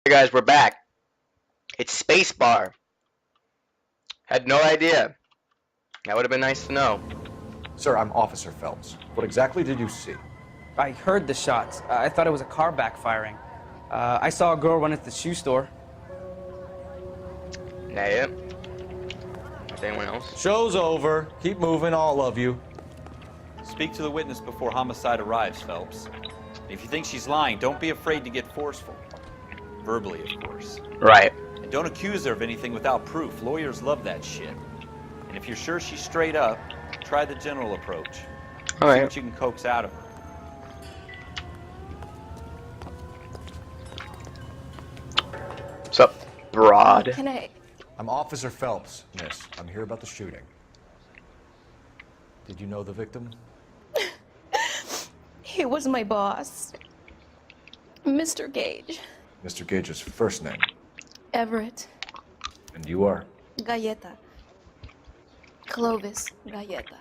Hey guys, we're back. It's Spacebar. Had no idea. That would have been nice to know. Sir, I'm Officer Phelps. What exactly did you see? I heard the shots. I thought it was a car backfiring. I saw a girl run into the shoe store. That it? Is anyone else? Show's over. Keep moving, all of you. Speak to the witness before homicide arrives, Phelps. If you think she's lying, don't be afraid to get forceful. Verbally, of course. Right. And don't accuse her of anything without proof. Lawyers love that shit. And if you're sure she's straight up, try the general approach. See what you can coax out of her. What's up, broad? Can I? I'm Officer Phelps, miss. I'm here about the shooting. Did you know the victim? He was my boss, Mr. Gage. Mr. Gage's first name. Everett. And you are? Galleta. Clovis Galleta.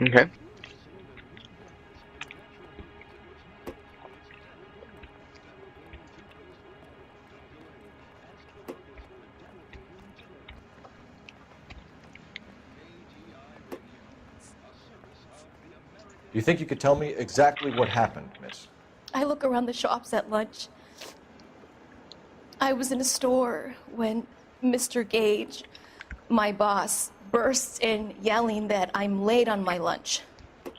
Okay. Do you think you could tell me exactly what happened, miss? I look around the shops at lunch. I was in a store when Mr. Gage, my boss, bursts in yelling that I'm late on my lunch.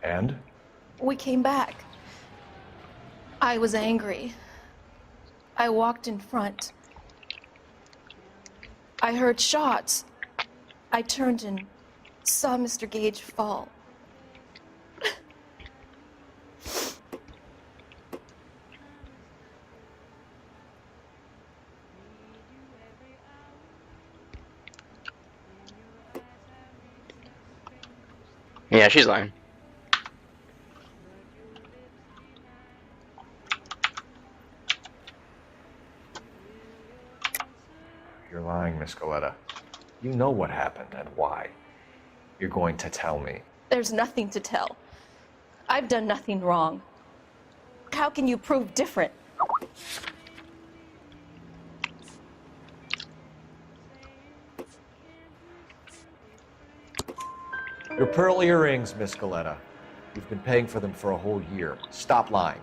And? We came back. I was angry. I walked in front. I heard shots. I turned and saw Mr. Gage fall. Yeah, she's lying. You're lying, Miss Galleta. You know what happened and why. You're going to tell me. There's nothing to tell. I've done nothing wrong. How can you prove different? Your pearl earrings, Miss Galleta. You've been paying for them for a whole year. Stop lying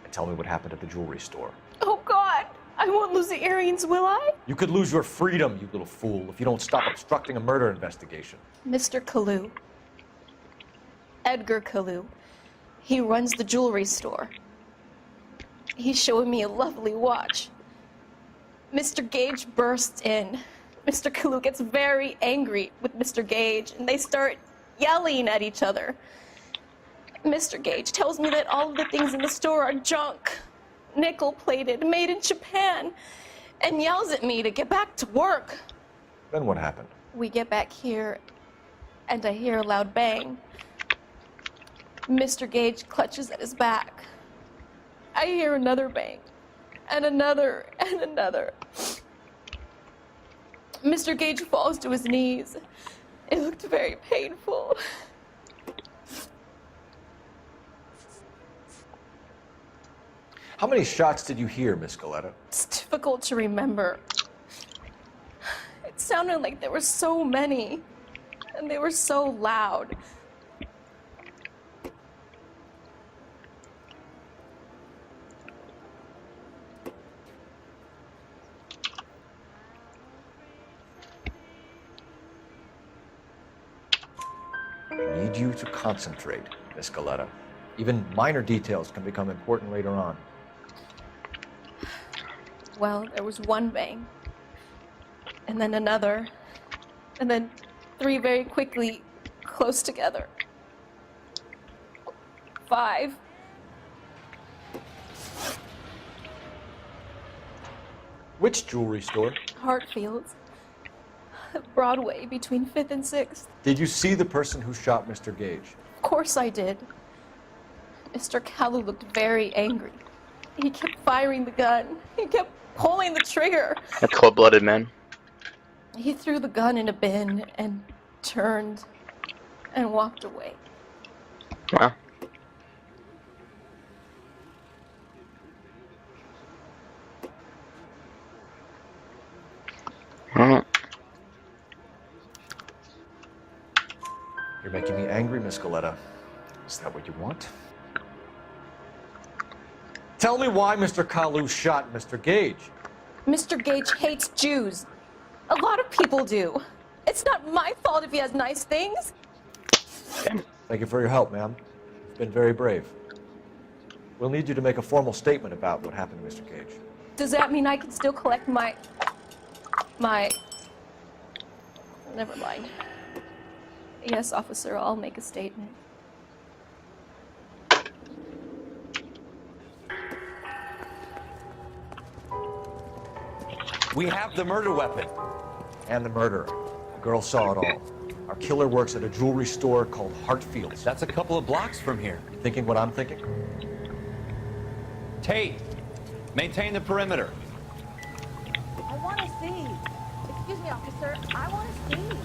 and tell me what happened at the jewelry store. Oh, God! I won't lose the earrings, will I? You could lose your freedom, you little fool, if you don't stop obstructing a murder investigation. Mr. Kalu. Edgar Kalu. He runs the jewelry store. He's showing me a lovely watch. Mr. Gage bursts in. Mr. Kalu gets very angry with Mr. Gage, and they start yelling at each other. Mr. Gage tells me that all of the things in the store are junk, nickel-plated, made in Japan, and yells at me to get back to work. Then what happened? We get back here, and I hear a loud bang. Mr. Gage clutches at his back. I hear another bang, and another, and another. Mr. Gage falls to his knees. It looked very painful. How many shots did you hear, Miss Galleta? It's difficult to remember. It sounded like there were so many, and they were so loud. I need you to concentrate, Miss Galleta. Even minor details can become important later on. Well, there was one bang, and then another, and then three very quickly, close together. 5. Which jewelry store? Hartfield's. Broadway, between 5th and 6th. Did you see the person who shot Mr. Gage? Of course I did. Mr. Kalu looked very angry. He kept firing the gun. He kept pulling the trigger. That's cold-blooded, man. He threw the gun in a bin and turned and walked away. Wow. You're making me angry, Miss Galetta. Is that what you want? Tell me why Mr. Kalu shot Mr. Gage. Mr. Gage hates Jews. A lot of people do. It's not my fault if he has nice things. Thank you for your help, ma'am. You've been very brave. We'll need you to make a formal statement about what happened to Mr. Gage. Does that mean I can still collect my... Never mind. Yes, officer, I'll make a statement. We have the murder weapon. And the murderer. The girl saw it all. Our killer works at a jewelry store called Hartfield's. That's a couple of blocks from here. You thinking what I'm thinking? Tate, maintain the perimeter. I want to see. Excuse me, officer. I want to see.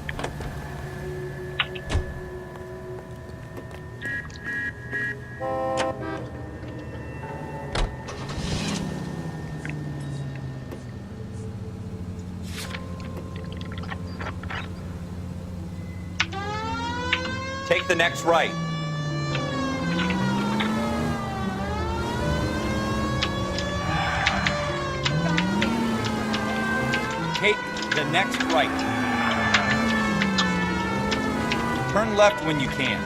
Take the next right. Take the next right. Turn left when you can.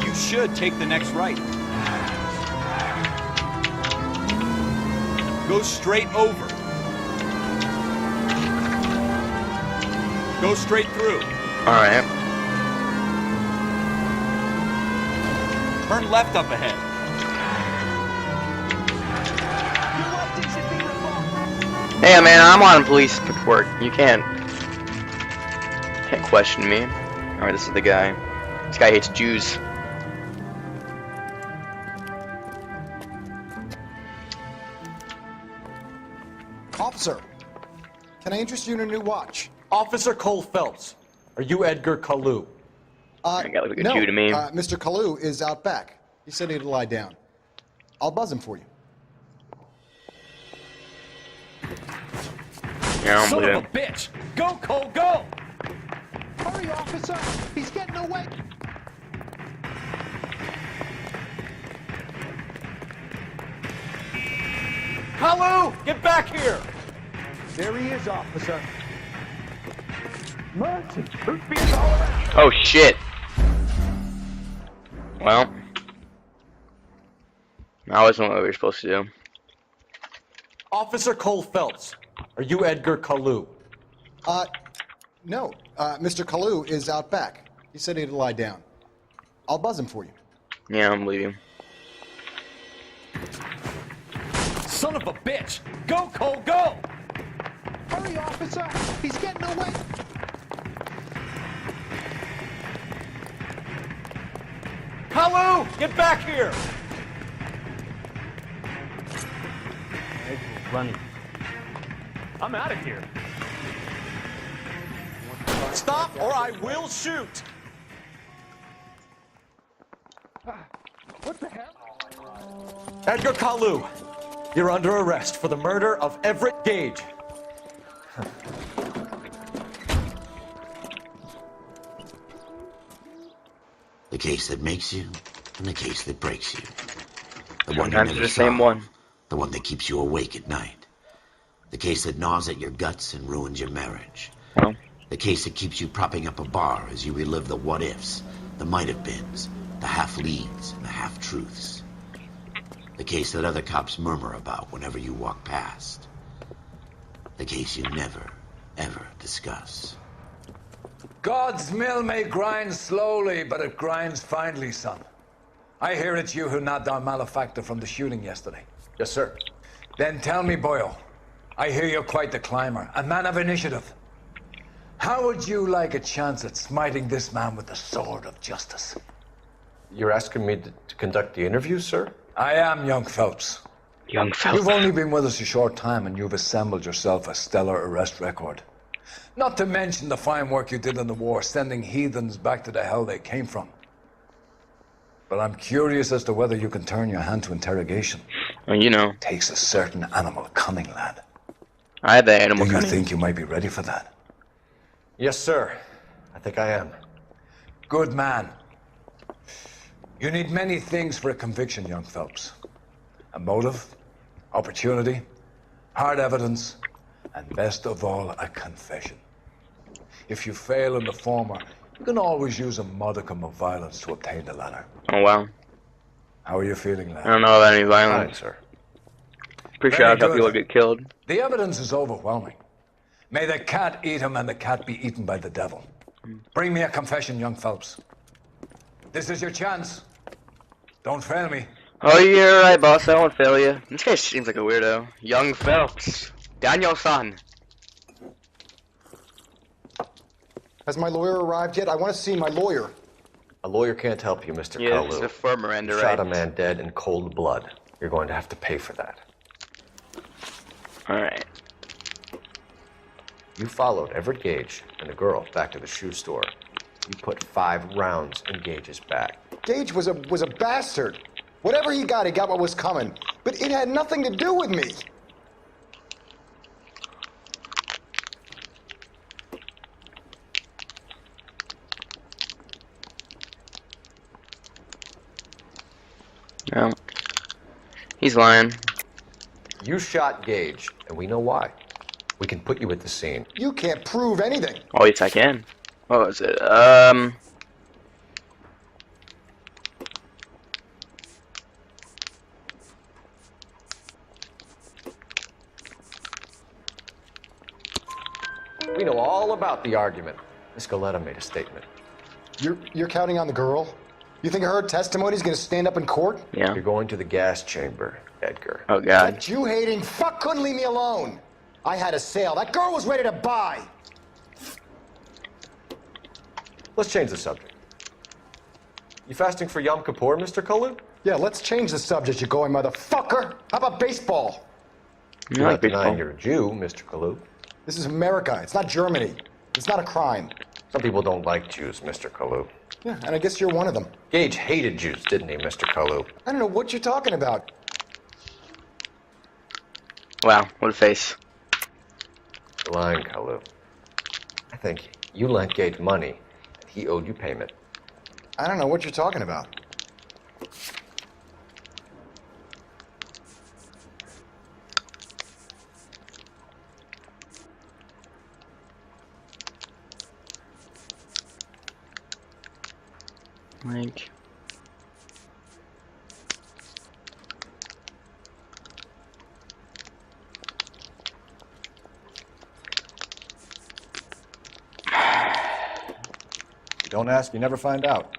You should take the next right. Go straight over. Go straight through. All right. Turn left up ahead. Hey, man, I'm on police work. You can't question me. All right, this is the guy. This guy hates Jews. Officer, can I interest you in a new watch? Officer Cole Phelps, are you Edgar Kalu? That guy looks like a no, Jew to me. Mr. Kalu is out back. He said he'd lie down. I'll buzz him for you. Yeah, I don't Son believe of it. a bitch! Go, Cole, go! Hurry, officer! He's getting away! Kalu, get back here! There he is, officer. Mercy, truth be all around. Oh shit. Well, that wasn't what we were supposed to do. Officer Cole Phelps, are you Edgar Kalu? No. Mr. Kalu is out back. He said he'd lie down. I'll buzz him for you. Yeah, I don't believe you. Son of a bitch! Go, Cole, go! Hurry, officer! He's getting away! Kalu, get back here! Running. I'm out of here. Stop or I will shoot! What the hell? Edgar Kalu, you're under arrest for the murder of Everett Gage. The case that makes you, and the case that breaks you. The one you Sometimes never the same saw, one. the one that keeps you awake at night. The case that gnaws at your guts and ruins your marriage. Well, The case that keeps you propping up a bar as you relive the what-ifs, the might-have-beens, the half-leads, and the half-truths. The case that other cops murmur about whenever you walk past. The case you never, ever discuss. God's mill may grind slowly, but it grinds finely, son. I hear it's you who nabbed our malefactor from the shooting yesterday. Yes, sir. Then tell me, Boyle, I hear you're quite the climber, a man of initiative. How would you like a chance at smiting this man with the sword of justice? You're asking me to conduct the interview, sir? I am, young Phelps. young fella. You've only been with us a short time, and you've assembled yourself a stellar arrest record. Not to mention the fine work you did in the war, sending heathens back to the hell they came from. But I'm curious as to whether you can turn your hand to interrogation. Well, you know. Takes a certain animal cunning, lad. I had the animal Do you cunning. think you might be ready for that? Yes, sir. I think I am. Good man. You need many things for a conviction, young Phelps. A motive, opportunity, hard evidence, and best of all, a confession. If you fail in the former, you can always use a modicum of violence to obtain the latter. Oh wow. How are you feeling, lad? I don't know about any Fine, violence. sir. Pretty sure Very I'd help good. people get killed. The evidence is overwhelming. May the cat eat him and the cat be eaten by the devil. Bring me a confession, young Phelps. This is your chance. Don't fail me. Oh, you're right, boss. I won't fail you. This guy seems like a weirdo. Young Phelps. Daniel-san. Has my lawyer arrived yet? I want to see my lawyer. A lawyer can't help you, Mr. Yeah, it's Kalu. a for Miranda, You right? shot a man dead in cold blood. You're going to have to pay for that. Alright. You followed Everett Gage and the girl back to the shoe store. You put 5 rounds in Gage's back. Gage was a bastard. Whatever he got what was coming. But it had nothing to do with me. No. He's lying. You shot Gage, and we know why. We can put you at the scene. You can't prove anything. Oh, yes, I can. What was it? We know all about the argument. Miss Goleta made a statement. You're counting on the girl? You think her testimony's gonna stand up in court? Yeah. You're going to the gas chamber, Edgar. Oh, God. That Jew-hating fuck couldn't leave me alone. I had a sale. That girl was ready to buy. Let's change the subject. You fasting for Yom Kippur, Mr. Kalu? Yeah, let's change the subject, you going motherfucker. How about baseball? You You're like not denying baseball. you're a Jew, Mr. Kalu. This is America. It's not Germany. It's not a crime. Some people don't like Jews, Mr. Kalu. Yeah, and I guess you're one of them. Gage hated Jews, didn't he, Mr. Kalu? I don't know what you're talking about. Wow, what a face. You're lying, Kalu. I think you lent Gage money, and he owed you payment. I don't know what you're talking about. Like... You don't ask, you never find out.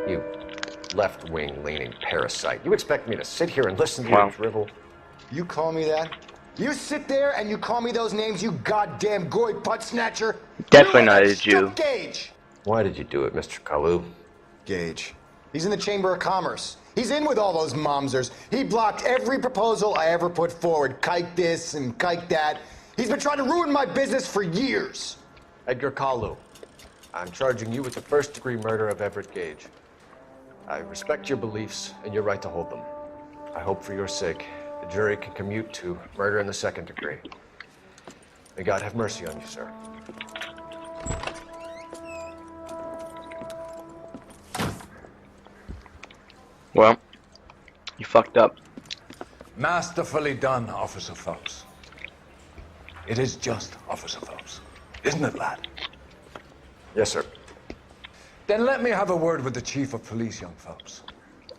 You left-wing leaning parasite. You expect me to sit here and listen to Wow. your drivel? You call me that? You sit there and you call me those names, you goddamn goy putt snatcher? Definitely You not like a Jew. Gage. Why did you do it, Mr. Kalu? Gage. He's in the Chamber of Commerce. He's in with all those momsers. He blocked every proposal I ever put forward. Kike this and kike that. He's been trying to ruin my business for years. Edgar Kalu, I'm charging you with the first-degree murder of Everett Gage. I respect your beliefs and your right to hold them. I hope for your sake the jury can commute to murder in the second degree. May God have mercy on you, sir. Well, you fucked up. Masterfully done, Officer Phelps. It is just Officer Phelps. Isn't it, lad? Yes, sir. Then let me have a word with the Chief of Police, young Phelps.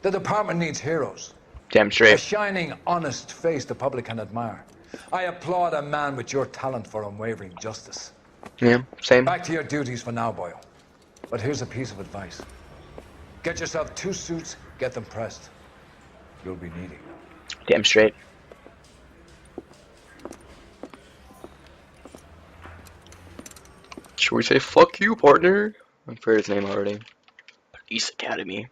The department needs heroes. Damn A straight. shining, honest face the public can admire. I applaud a man with your talent for unwavering justice. Yeah, same. Back to your duties for now, Boyle. But here's a piece of advice. Get yourself 2 suits, get them pressed. You'll be needing them. Damn straight. Should we say fuck you, partner? I forgot his name already. Police Academy.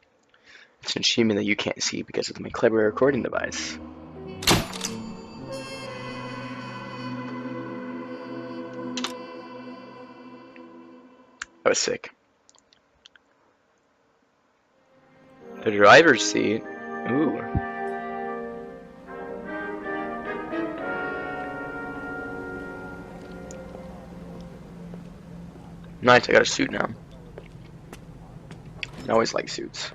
It's an achievement that you can't see because of my clever recording device. That was sick. The driver's seat. Ooh. Nice, I got a suit now. I always like suits.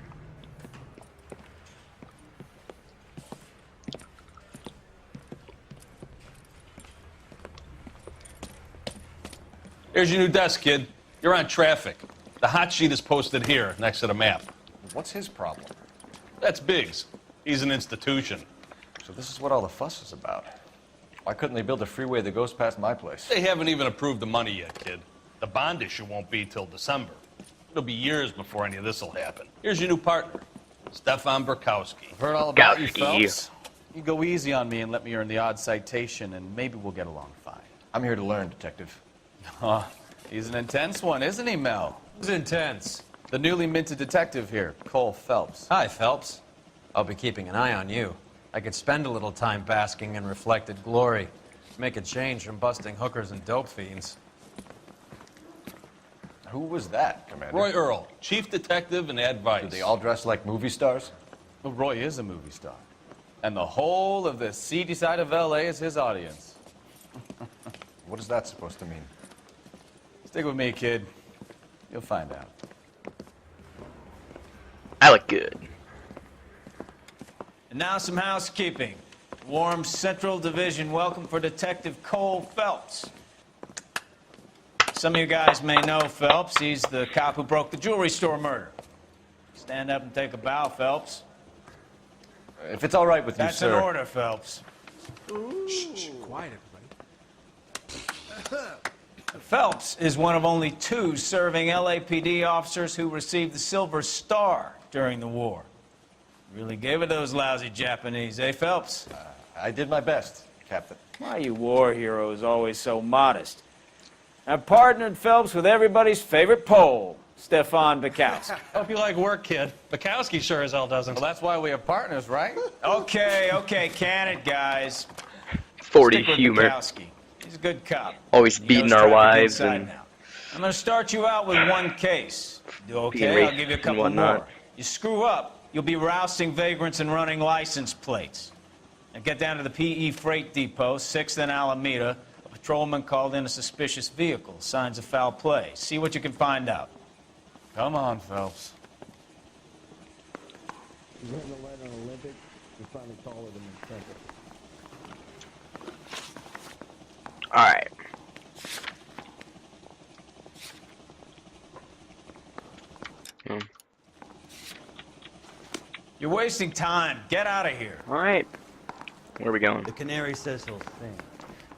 Here's your new desk, kid. You're on traffic. The hot sheet is posted here, next to the map. What's his problem? That's Biggs. He's an institution. So this is what all the fuss is about. Why couldn't they build a freeway that goes past my place? They haven't even approved the money yet, kid. The bond issue won't be till December. It'll be years before any of this will happen. Here's your new partner, Stefan Burkowski. I've heard all about you, Phelps. You go easy on me and let me earn the odd citation, and maybe we'll get along fine. I'm here to learn, Detective. Oh, he's an intense one, isn't he, Mel? Who's intense? The newly minted detective here, Cole Phelps. Hi, Phelps. I'll be keeping an eye on you. I could spend a little time basking in reflected glory. Make a change from busting hookers and dope fiends. Who was that, Commander? Roy Earl, chief detective and advice. Do they all dress like movie stars? Well, Roy is a movie star. And the whole of the seedy side of L.A. is his audience. What is that supposed to mean? Stick with me, kid. You'll find out. I look good. And now some housekeeping. Warm Central Division welcome for Detective Cole Phelps. Some of you guys may know Phelps. He's the cop who broke the jewelry store murder. Stand up and take a bow, Phelps. If it's all right with you, sir. That's an order, Phelps. Shh, quiet, everybody. Phelps is one of only 2 serving LAPD officers who received the Silver Star during the war. Really gave it those lousy Japanese, eh, Phelps? I did my best, Captain. Why are you war heroes always so modest? I've partnered Phelps with everybody's favorite Pole, Stefan Burkowski. Hope you like work, kid. Bukowski sure as hell doesn't. Well, that's why we have partners, right? Okay, can it, guys. 40 Stick with humor. Bukowski. He's a good cop. Always He beating knows our traffic wives inside and now. I'm going to start you out with one case. Do being okay? raped I'll give you a and couple whatnot. more. You screw up, you'll be rousting vagrants and running license plates. Now get down to the PE Freight Depot, 6th and Alameda. A patrolman called in a suspicious vehicle. Signs of foul play. See what you can find out. Come on, Phelps. He's hitting the lead on Olympic. He's trying to call it an incentive. Alright. You're wasting time. Get out of here. Alright. Where are we going? The canary says he'll sing.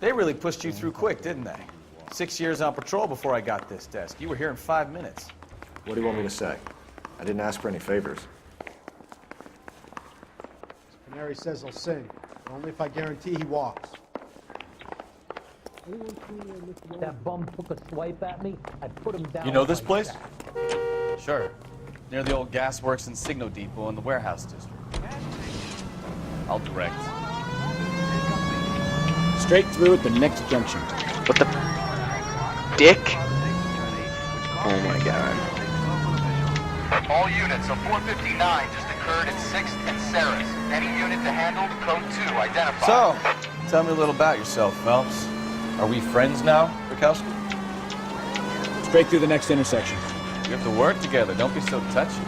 They really pushed you through quick, didn't they? 6 years on patrol before I got this desk. You were here in 5 minutes. What do you want me to say? I didn't ask for any favors. Canary says he'll sing. Only if I guarantee he walks. That bum took a swipe at me. I put him down. You know this place? Sure. Near the old gasworks and Signal Depot in the warehouse district. I'll direct. Straight through at the next junction. What the dick? Oh my god. All units, a 459 just occurred at 6th and Sarah's. Any unit to handle, code 2, identify. So, tell me a little about yourself, Phelps. Are we friends now, Burkowski? Straight through the next intersection. We have to work together. Don't be so touchy.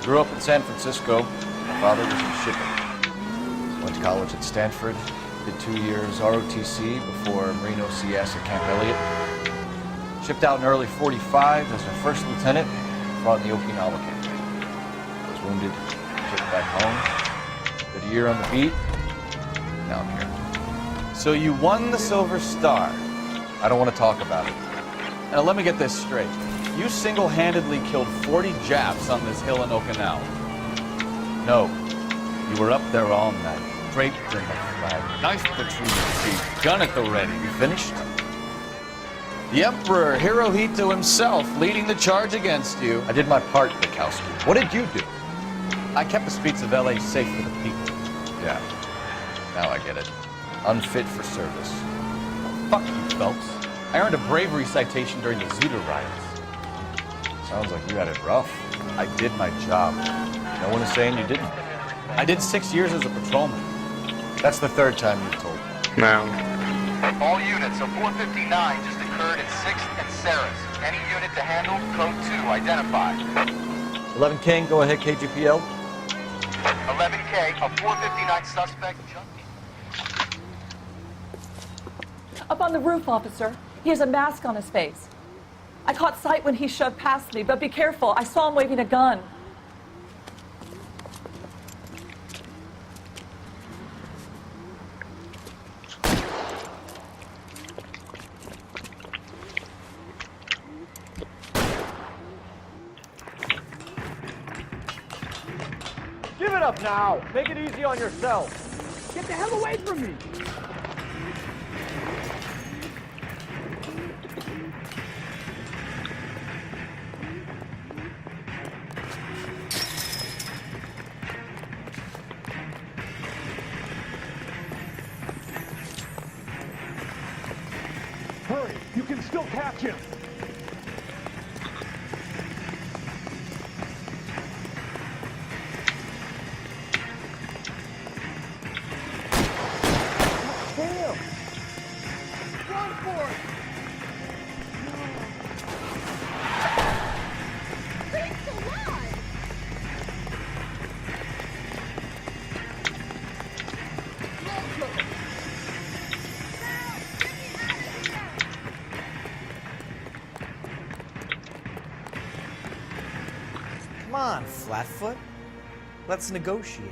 Grew up in San Francisco. My father was in shipping. Went to college at Stanford. Did 2 years ROTC before Marino CS at Camp Elliott. Shipped out in early 45 as a first lieutenant. Fought in the Okinawa campaign. Was wounded. Shipped back home. Did a year on the beat. Now I'm here. So you won the Silver Star. I don't want to talk about it. Now let me get this straight. You single-handedly killed 40 Japs on this hill in Okinawa. No. You were up there all night, draped in the flag, knife between your teeth, gun at the ready. You finished? The Emperor Hirohito himself leading the charge against you. I did my part, Bukowski. What did you do? I kept the streets of LA safe for the people. Yeah. Now I get it. Unfit for service. Fuck you, Phelps. I earned a bravery citation during the Zuda riots. Sounds like you had it rough. I did my job. No one is saying you didn't. I did 6 years as a patrolman. That's the 3rd time you've told me. No. All units, a 459 just occurred at 6th and Sarah's. handled. Code 2 identified. 11 King, go ahead, KGPL. 11K, a 459 suspect Up on the roof, officer. He has a mask on his face. I caught sight when he shoved past me, but be careful. I saw him waving a gun. Give it up now. Make it easy on yourself. Get the hell away from me. Hurry, you can still catch him. Damn! Run for it! Thanks a lot! Come on, Flatfoot. Let's negotiate.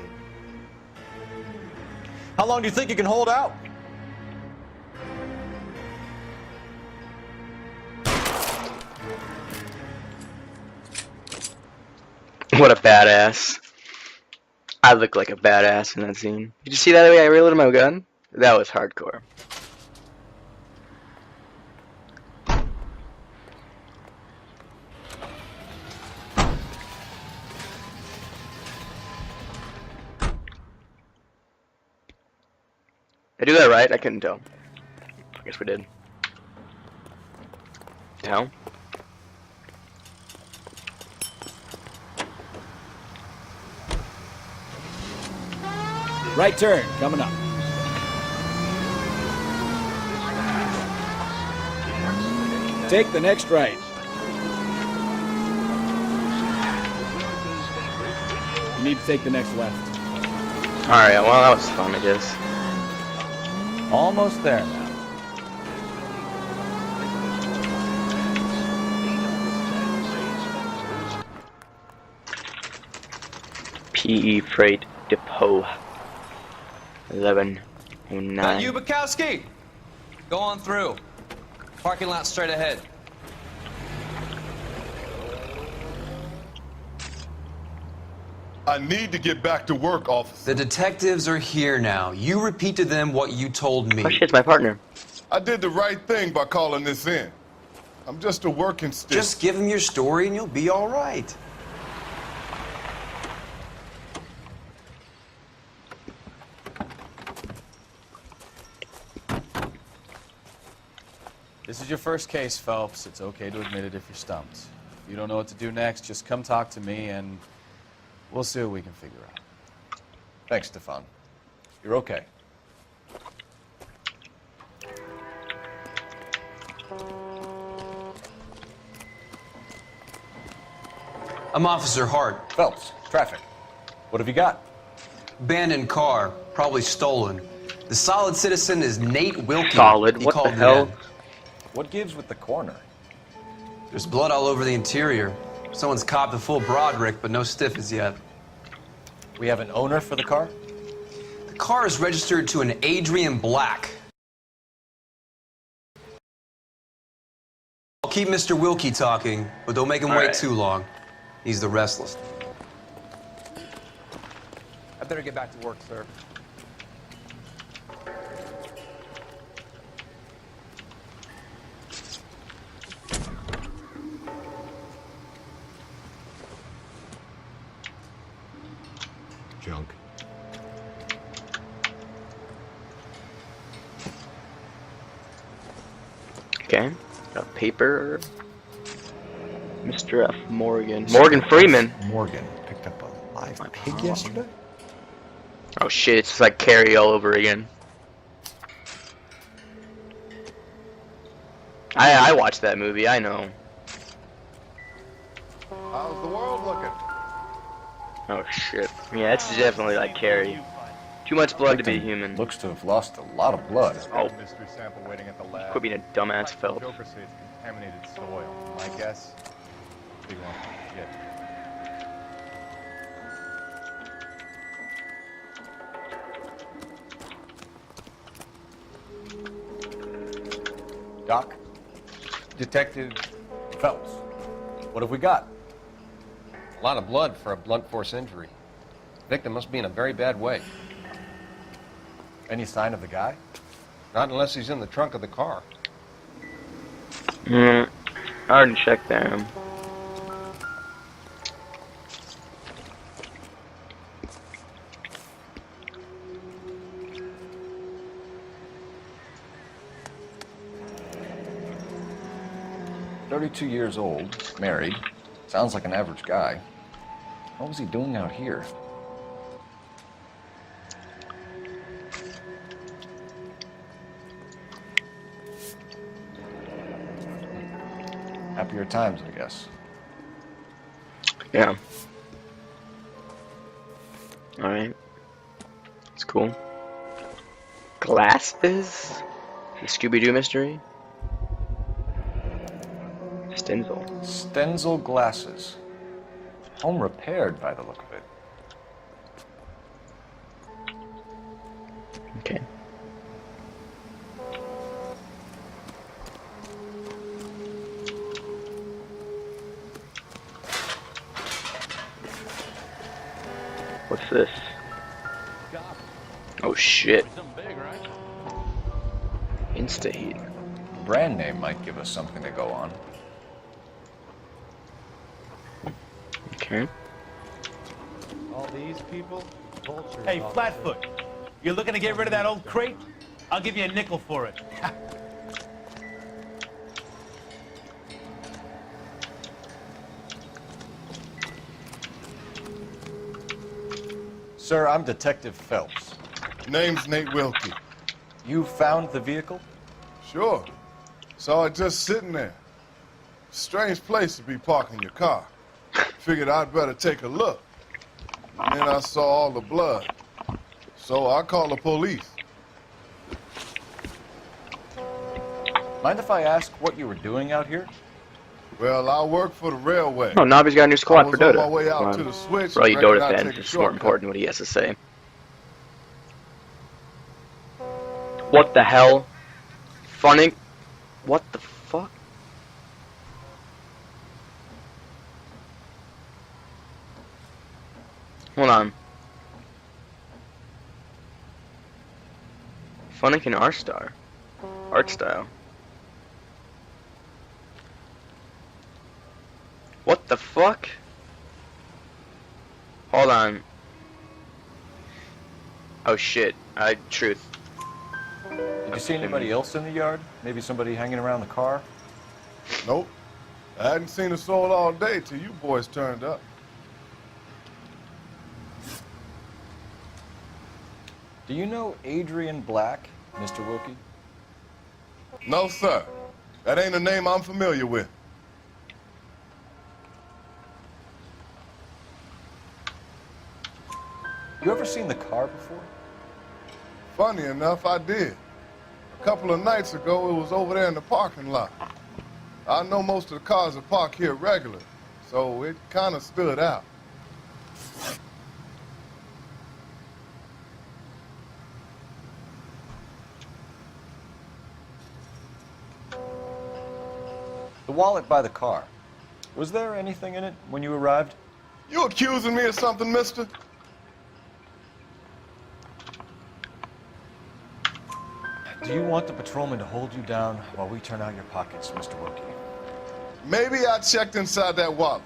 How long do you think you can hold out? What a badass. I look like a badass in that scene. Did you see that way I reloaded my gun? That was hardcore. Did I do that right? I couldn't tell. I guess we did. No? Right turn, coming up. Take the next right. You need to take the next left. Alright, well that was fun, I guess. Almost there now. PE Freight Depot 1109. You, Bukowski! Go on through. Parking lot straight ahead. I need to get back to work, officer. The detectives are here now. You repeat to them what you told me. Oh shit, it's my partner. I did the right thing by calling this in. I'm just a working stick. Just give them your story and you'll be all right. This is your first case, Phelps. It's okay to admit it if you're stumped. If you don't know what to do next, just come talk to me and we'll see what we can figure out. Thanks, Stefan. You're okay. I'm Officer Hart. Phelps, traffic. What have you got? Abandoned car, probably stolen. The solid citizen is Nate Wilkie. Solid? He What called the hell? in. What gives with the coroner? There's blood all over the interior. Someone's copped a full Broderick, but no stiffers yet. We have an owner for the car? The car is registered to an Adrian Black. I'll keep Mr. Wilkie talking, but don't make him wait too long. He's the restless. I better get back to work, sir. Junk. Okay, got paper. Mr. F. Morgan. Morgan Freeman. Morgan picked up a live pig yesterday? Oh shit, it's like Carrie all over again. I watched that movie, I know. How's the world looking? Oh shit. Yeah, it's definitely like Carrie. Too much blood to be human. Looks to have lost a lot of blood. Oh. Mystery sample waiting at the lab. Quit being a dumbass, Phelps. Joker says it's contaminated soil. My guess, big one. Yeah. Doc, Detective Phelps, what have we got? A lot of blood for a blunt force injury. Victim must be in a very bad way. Any sign of the guy? Not unless he's in the trunk of the car. I already checked them. $32 old, married. Sounds like an average guy. What was he doing out here? Happier times, I guess. Yeah. Alright. It's cool. Glasses? The Scooby-Doo mystery? Stenzel. Stenzel glasses. Home repaired by the look of it. Okay. What's this? Oh shit. Insta-heat. Brand name might give us something to go on. Okay. All these people, vultures. Hey, Flatfoot, you're looking to get rid of that old crate? I'll give you a nickel for it. Sir, I'm Detective Phelps. Name's Nate Wilkie. You found the vehicle? Sure. Saw it just sitting there. Strange place to be parking your car. Figured I'd better take a look. And then I saw all the blood. So I called the police. Mind if I ask what you were doing out here? Well, I work for the railway. Oh, Nobby's got a new squad for I was Dota. on my way out to the switch. For all you Reckoned Dota I'd fans, take a it's more shortcut. important what he has to say. What the hell? Funny? What the fuck? Hold on. Funnick and R-Star. Art style. What the fuck? Hold on. Oh shit. Truth. Did you see anybody else in the yard? Maybe somebody hanging around the car? Nope. I hadn't seen a soul all day till you boys turned up. Do you know Adrian Black, Mr. Wilkie? No, sir. That ain't a name I'm familiar with. You ever seen the car before? Funny enough, I did. A couple of nights ago, it was over there in the parking lot. I know most of the cars are parked here regular, so it kind of stood out. The wallet by the car. Was there anything in it when you arrived? You accusing me of something, mister? Do you want the patrolman to hold you down while we turn out your pockets, Mr. Wilkie? Maybe I checked inside that wallet.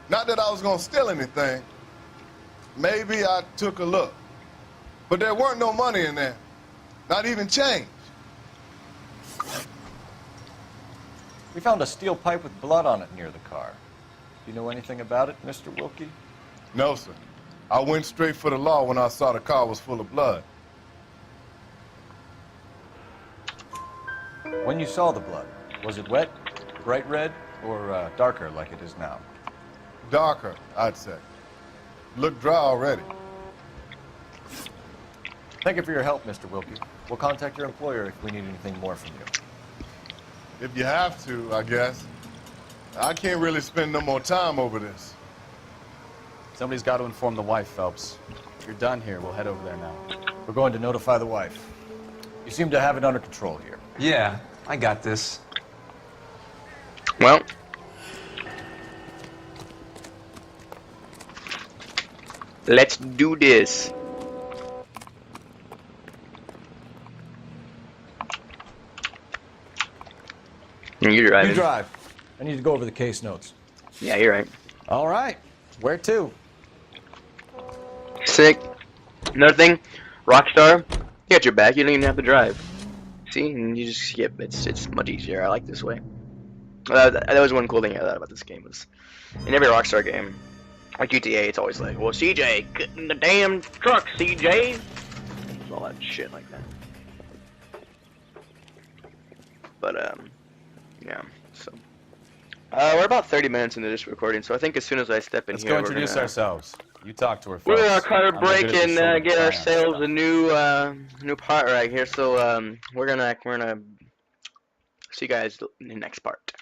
Not that I was gonna steal anything. Maybe I took a look. But there weren't no money in there. Not even change. We found a steel pipe with blood on it near the car. Do you know anything about it, Mr. Wilkie? No, sir. I went straight for the law when I saw the car was full of blood. When you saw the blood, was it wet, bright red, or darker like it is now? Darker, I'd say. Look dry already. Thank you for your help, Mr. Wilkie. We'll contact your employer if we need anything more from you. If you have to, I guess. I can't really spend no more time over this. Somebody's got to inform the wife, Phelps. If you're done here, we'll head over there now. We're going to notify the wife. You seem to have it under control here. Yeah, I got this. Well. Let's do this. You're driving. You drive. I need to go over the case notes. Yeah, you're right. All right. Where to? Sick. Another thing, Rockstar, you got your back. You don't even have to drive. See, and you just skip. It's much easier. I like this way. That was one cool thing I thought about this game was, in every Rockstar game, like GTA, it's always like, well, CJ, get in the damn truck, CJ. All that shit like that. But yeah. So we're about 30 minutes into this recording, so I think as soon as I step in Let's here, go introduce ourselves. You talk to her first. we're gonna cut a I'm break good at this sort and of get finance ourselves stuff. a new part right here. So we're gonna see you guys in the next part.